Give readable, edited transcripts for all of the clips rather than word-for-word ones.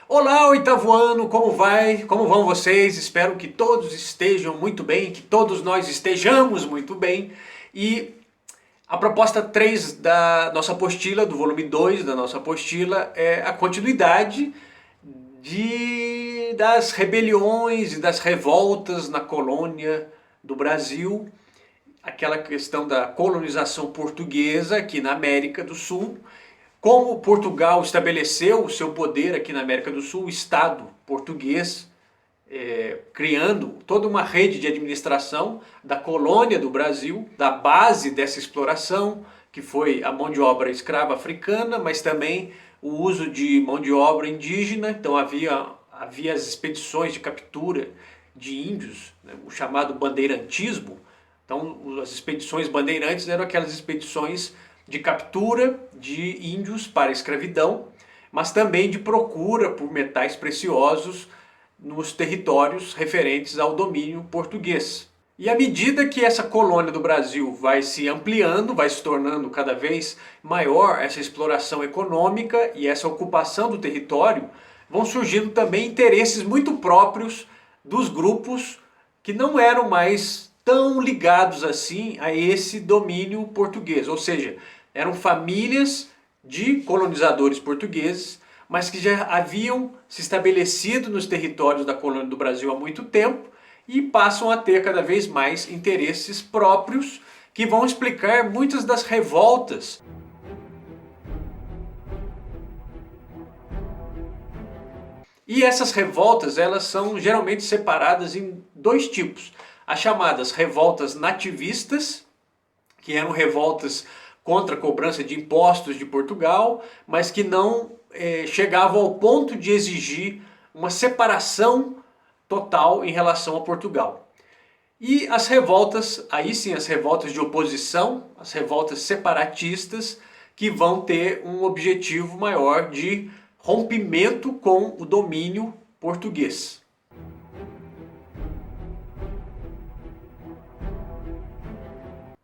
Olá, oitavo ano, como vai? Como vão vocês? Espero que todos estejam muito bem, que todos nós estejamos muito bem. E a proposta 3 da nossa apostila, do volume 2 da nossa apostila, é a continuidade das rebeliões e das revoltas na colônia do Brasil, aquela questão da colonização portuguesa aqui na América do Sul. Como Portugal estabeleceu o seu poder aqui na América do Sul, o Estado português, criando toda uma rede de administração da colônia do Brasil, da base dessa exploração, que foi a mão de obra escrava africana, mas também o uso de mão de obra indígena. Então havia as expedições de captura de índios, né, o chamado bandeirantismo. Então as expedições bandeirantes eram aquelas expedições de captura de índios para a escravidão, mas também de procura por metais preciosos nos territórios referentes ao domínio português. E à medida que essa colônia do Brasil vai se ampliando, vai se tornando cada vez maior essa exploração econômica e essa ocupação do território, vão surgindo também interesses muito próprios dos grupos que não eram mais tão ligados assim a esse domínio português, ou seja, eram famílias de colonizadores portugueses, mas que já haviam se estabelecido nos territórios da colônia do Brasil há muito tempo e passam a ter cada vez mais interesses próprios que vão explicar muitas das revoltas. E essas revoltas, elas são geralmente separadas em dois tipos. As chamadas revoltas nativistas, que eram revoltas contra a cobrança de impostos de Portugal, mas que não chegavam ao ponto de exigir uma separação total em relação a Portugal. E as revoltas, aí sim as revoltas de oposição, as revoltas separatistas, que vão ter um objetivo maior de rompimento com o domínio português.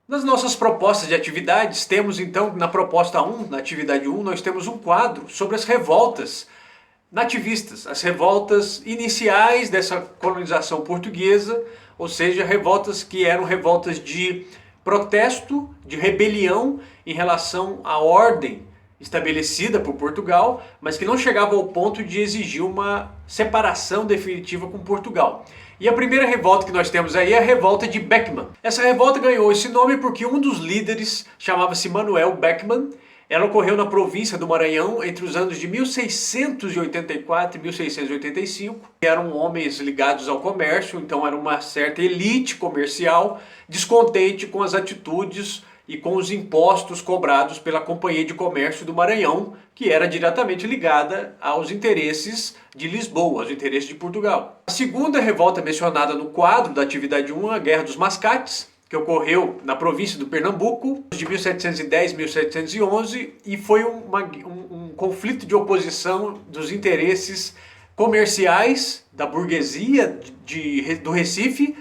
Nas nossas propostas de atividades, temos então na proposta 1, na atividade 1, nós temos um quadro sobre as revoltas nativistas, as revoltas iniciais dessa colonização portuguesa, ou seja, revoltas que eram revoltas de protesto, de rebelião em relação à ordem estabelecida por Portugal, mas que não chegava ao ponto de exigir uma separação definitiva com Portugal. E a primeira revolta que nós temos aí é a revolta de Beckman. Essa revolta ganhou esse nome porque um dos líderes chamava-se Manuel Beckman. Ela ocorreu na província do Maranhão entre os anos de 1684 e 1685. Eram homens ligados ao comércio, então era uma certa elite comercial, descontente com as atitudes e com os impostos cobrados pela Companhia de Comércio do Maranhão, que era diretamente ligada aos interesses de Lisboa, aos interesses de Portugal. A segunda revolta mencionada no quadro da atividade 1 é a Guerra dos Mascates, que ocorreu na província do Pernambuco, de 1710 a 1711, e foi um conflito de oposição dos interesses comerciais da burguesia do Recife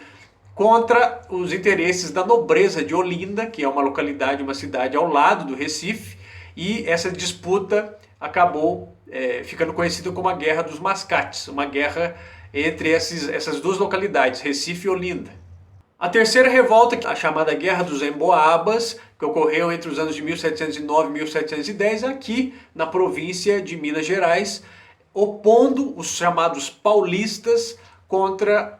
contra os interesses da nobreza de Olinda, que é uma localidade, uma cidade ao lado do Recife, e essa disputa acabou ficando conhecida como a Guerra dos Mascates, uma guerra entre essas duas localidades, Recife e Olinda. A terceira revolta, a chamada Guerra dos Emboabas, que ocorreu entre os anos de 1709 e 1710, aqui na província de Minas Gerais, opondo os chamados paulistas contra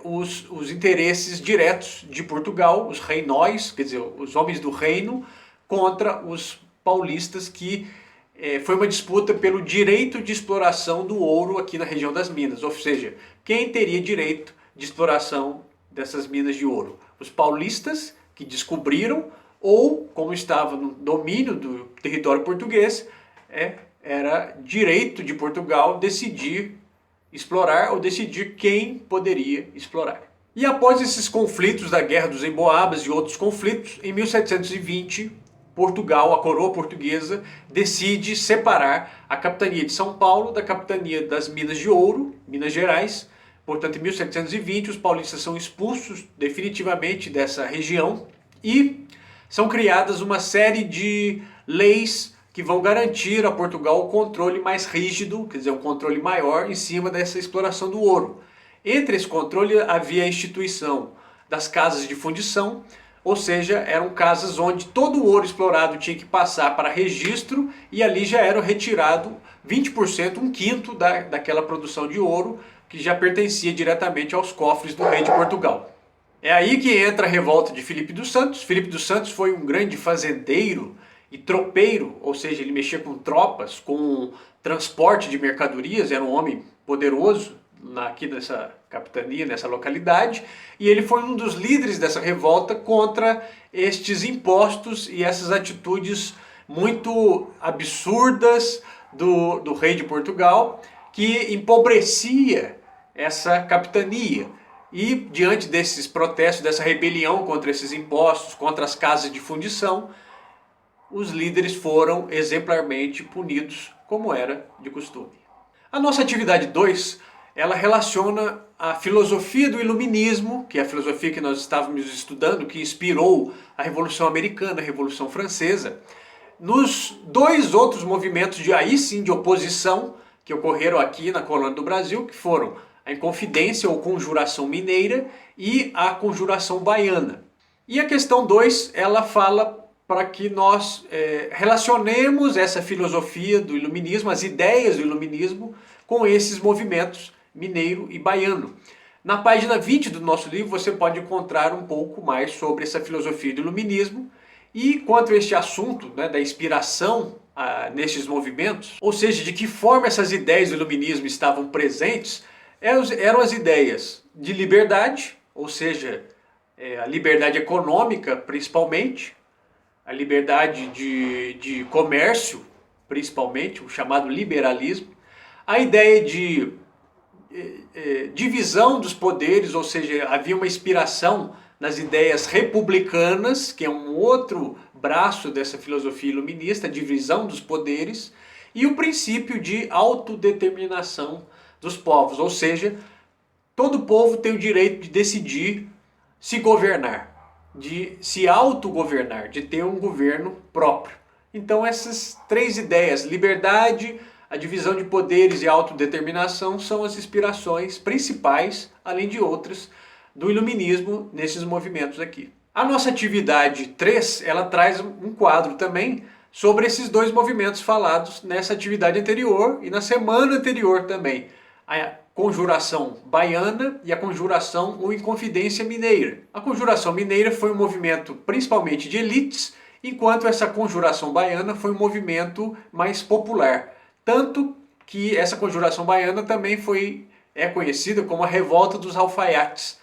os interesses diretos de Portugal, os reinóis, quer dizer, os homens do reino, contra os paulistas, que foi uma disputa pelo direito de exploração do ouro aqui na região das Minas, ou seja, quem teria direito de exploração dessas minas de ouro? Os paulistas, que descobriram, ou, como estava no domínio do território português, era direito de Portugal decidir explorar ou decidir quem poderia explorar. E após esses conflitos da Guerra dos Emboabas e outros conflitos, em 1720, Portugal, a coroa portuguesa, decide separar a capitania de São Paulo da capitania das Minas de Ouro, Minas Gerais. Portanto, em 1720, os paulistas são expulsos definitivamente dessa região e são criadas uma série de leis que vão garantir a Portugal o controle mais rígido, quer dizer, um controle maior em cima dessa exploração do ouro. Entre esse controle havia a instituição das casas de fundição, ou seja, eram casas onde todo o ouro explorado tinha que passar para registro e ali já era retirado 20%, um quinto daquela produção de ouro que já pertencia diretamente aos cofres do rei de Portugal. É aí que entra a revolta de Filipe dos Santos. Filipe dos Santos foi um grande fazendeiro e tropeiro, ou seja, ele mexia com tropas, com transporte de mercadorias, era um homem poderoso aqui nessa capitania, nessa localidade, e ele foi um dos líderes dessa revolta contra estes impostos e essas atitudes muito absurdas do rei de Portugal, que empobrecia essa capitania. E diante desses protestos, dessa rebelião contra esses impostos, contra as casas de fundição, os líderes foram exemplarmente punidos, como era de costume. A nossa atividade 2, ela relaciona a filosofia do iluminismo, que é a filosofia que nós estávamos estudando, que inspirou a Revolução Americana, a Revolução Francesa, nos dois outros movimentos aí sim de oposição que ocorreram aqui na colônia do Brasil, que foram a Inconfidência ou Conjuração Mineira e a Conjuração Baiana. E a questão 2, ela fala para que nós relacionemos essa filosofia do iluminismo, as ideias do iluminismo, com esses movimentos mineiro e baiano. Na página 20 do nosso livro você pode encontrar um pouco mais sobre essa filosofia do iluminismo e quanto a este assunto, da inspiração nestes movimentos, ou seja, de que forma essas ideias do iluminismo estavam presentes, eram as ideias de liberdade, ou seja, a liberdade econômica principalmente, a liberdade de comércio principalmente, o chamado liberalismo, a ideia de divisão dos poderes, ou seja, havia uma inspiração nas ideias republicanas, que é um outro braço dessa filosofia iluminista, a divisão dos poderes, e o princípio de autodeterminação dos povos, ou seja, todo povo tem o direito de decidir se governar, de se autogovernar, de ter um governo próprio. Então essas três ideias, liberdade, a divisão de poderes e a autodeterminação, são as inspirações principais, além de outras, do iluminismo nesses movimentos aqui. A nossa atividade 3, ela traz um quadro também sobre esses dois movimentos falados nessa atividade anterior e na semana anterior também. A Conjuração Baiana e a Conjuração ou Inconfidência Mineira. A Conjuração Mineira foi um movimento principalmente de elites, enquanto essa Conjuração Baiana foi um movimento mais popular. Tanto que essa Conjuração Baiana também é conhecida como a Revolta dos Alfaiates,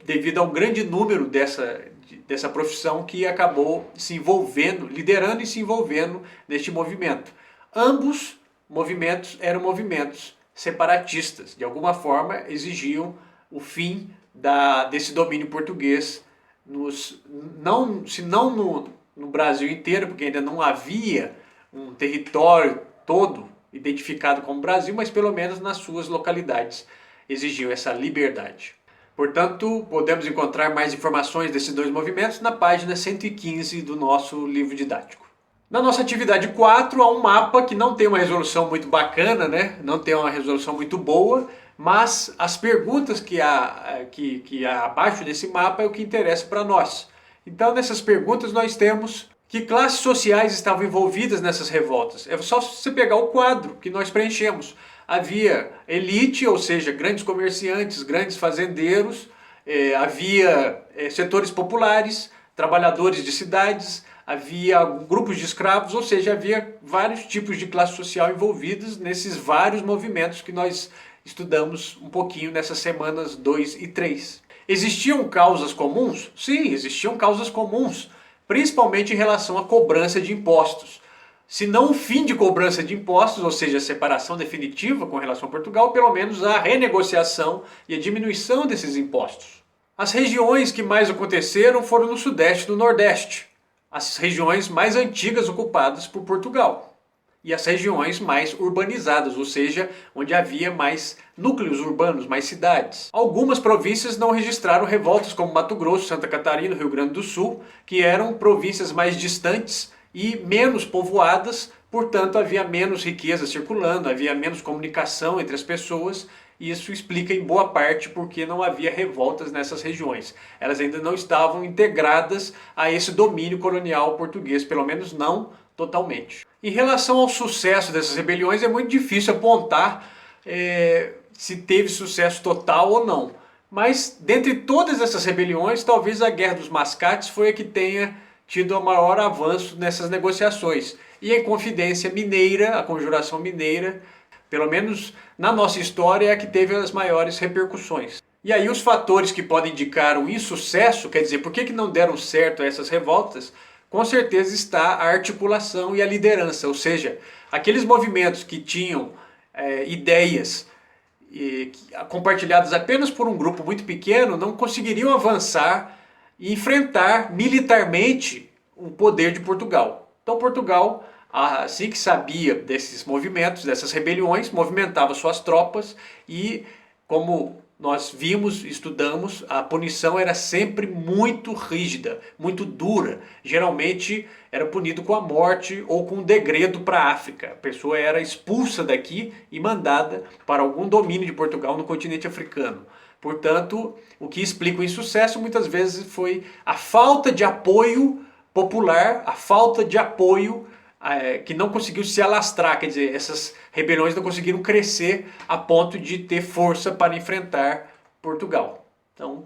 devido ao grande número dessa profissão que acabou se envolvendo, liderando e se envolvendo neste movimento. Ambos movimentos eram movimentos separatistas, de alguma forma exigiam o fim desse domínio português, se não no Brasil inteiro, porque ainda não havia um território todo identificado como Brasil, mas pelo menos nas suas localidades exigiam essa liberdade. Portanto, podemos encontrar mais informações desses dois movimentos na página 115 do nosso livro didático. Na nossa atividade 4, há um mapa que não tem uma resolução muito bacana, não tem uma resolução muito boa, mas as perguntas que há abaixo desse mapa é o que interessa para nós. Então, nessas perguntas nós temos que classes sociais estavam envolvidas nessas revoltas. É só você pegar o quadro que nós preenchemos. Havia elite, ou seja, grandes comerciantes, grandes fazendeiros, havia setores populares, trabalhadores de cidades, havia grupos de escravos, ou seja, havia vários tipos de classe social envolvidos nesses vários movimentos que nós estudamos um pouquinho nessas semanas 2 e 3. Existiam causas comuns? Sim, existiam causas comuns, principalmente em relação à cobrança de impostos. Se não o fim de cobrança de impostos, ou seja, a separação definitiva com relação a Portugal, pelo menos a renegociação e a diminuição desses impostos. As regiões que mais aconteceram foram no Sudeste e no Nordeste, as regiões mais antigas ocupadas por Portugal, e as regiões mais urbanizadas, ou seja, onde havia mais núcleos urbanos, mais cidades. Algumas províncias não registraram revoltas, como Mato Grosso, Santa Catarina, Rio Grande do Sul, que eram províncias mais distantes e menos povoadas, portanto havia menos riqueza circulando, havia menos comunicação entre as pessoas, e isso explica em boa parte porque não havia revoltas nessas regiões. Elas ainda não estavam integradas a esse domínio colonial português, pelo menos não totalmente. Em relação ao sucesso dessas rebeliões, é muito difícil apontar se teve sucesso total ou não. Mas, dentre todas essas rebeliões, talvez a Guerra dos Mascates foi a que tenha tido o maior avanço nessas negociações. E a Inconfidência Mineira, a Conjuração Mineira, pelo menos na nossa história, é a que teve as maiores repercussões. E aí os fatores que podem indicar o insucesso, quer dizer, por que não deram certo essas revoltas, com certeza está a articulação e a liderança, ou seja, aqueles movimentos que tinham ideias compartilhadas apenas por um grupo muito pequeno não conseguiriam avançar e enfrentar militarmente o poder de Portugal. Então Portugal, assim que sabia desses movimentos, dessas rebeliões, movimentava suas tropas e, como nós vimos, estudamos, a punição era sempre muito rígida, muito dura. Geralmente era punido com a morte ou com um degredo para a África. A pessoa era expulsa daqui e mandada para algum domínio de Portugal no continente africano. Portanto, o que explica o insucesso muitas vezes foi a falta de apoio popular, a falta de apoio que não conseguiu se alastrar, quer dizer, essas rebeliões não conseguiram crescer a ponto de ter força para enfrentar Portugal. Então,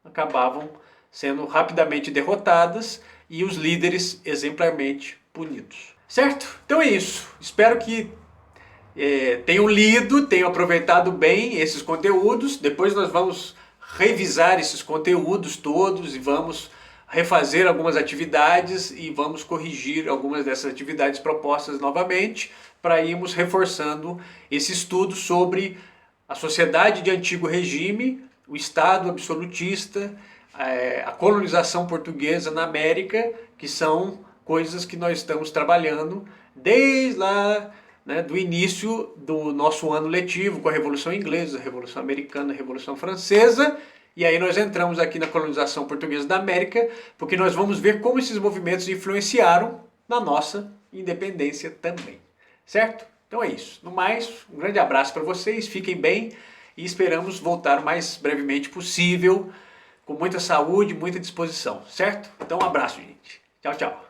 acabavam sendo rapidamente derrotadas e os líderes exemplarmente punidos. Certo? Então é isso. Espero que tenham lido, tenham aproveitado bem esses conteúdos. Depois nós vamos revisar esses conteúdos todos e vamos refazer algumas atividades e vamos corrigir algumas dessas atividades propostas novamente para irmos reforçando esse estudo sobre a sociedade de antigo regime, o Estado absolutista, a colonização portuguesa na América, que são coisas que nós estamos trabalhando desde lá, do início do nosso ano letivo, com a Revolução Inglesa, a Revolução Americana, a Revolução Francesa. E aí nós entramos aqui na colonização portuguesa da América, porque nós vamos ver como esses movimentos influenciaram na nossa independência também. Certo? Então é isso. No mais, um grande abraço para vocês, fiquem bem e esperamos voltar o mais brevemente possível, com muita saúde, muita disposição. Certo? Então um abraço, gente. Tchau, tchau.